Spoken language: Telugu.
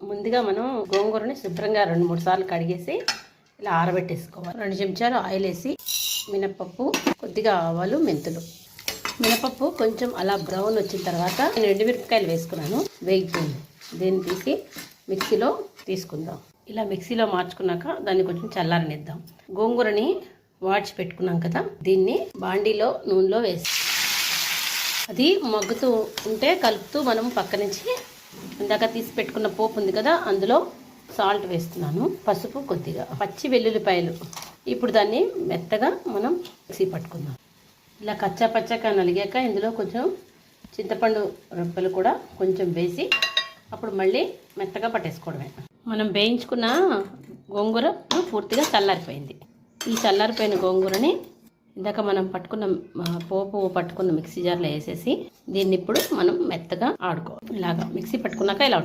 ముందుగా మనం గోంగూరని శుభ్రంగా 2-3 సార్లు కడిగేసి ఇలా ఆరబెట్టేసుకోవాలి. 2 చెంచాలు ఆయిల్ వేసి మినపప్పు, కొద్దిగా ఆవాలు, మెంతులు. మినపప్పు కొంచెం అలా బ్రౌన్ వచ్చిన తర్వాత నేను ఎండుమిరపకాయలు వేసుకున్నాను, వేగిపోయింది. దీన్ని తీసి మిక్సీలో తీసుకుందాం. ఇలా మిక్సీలో మార్చుకున్నాక దాన్ని కొంచెం చల్లారనిద్దాం. గోంగూరని వాడ్చి పెట్టుకున్నాం కదా, దీన్ని బాండీలో నూనెలో వేసి అది మగ్గుతూ ఉంటే కలుపుతూ మనం పక్క నుంచి ఇందాక తీసి పెట్టుకున్న పోపు ఉంది కదా, అందులో సాల్ట్ వేస్తున్నాను, పసుపు కొద్దిగా, పచ్చి వెల్లుల్లిపాయలు. ఇప్పుడు దాన్ని మెత్తగా మనం మిక్సీ పట్టుకుందాం. ఇలా కచ్చా పచ్చగా నలిగాక ఇందులో కొంచెం చింతపండు రొప్పలు కూడా కొంచెం వేసి అప్పుడు మళ్ళీ మెత్తగా పట్టేసుకోవడమే. మనం వేయించుకున్న గోంగూర పూర్తిగా చల్లారిపోయింది. ఈ చల్లారిపోయిన గోంగూరని ఇందాక మనం పోపు పట్టుకున్న మిక్సీ జార్లో వేసేసి దీన్ని ఇప్పుడు మనం మెత్తగా ఆడుకోవాలి. ఇలాగా మిక్సీ పట్టుకున్నాక ఇలా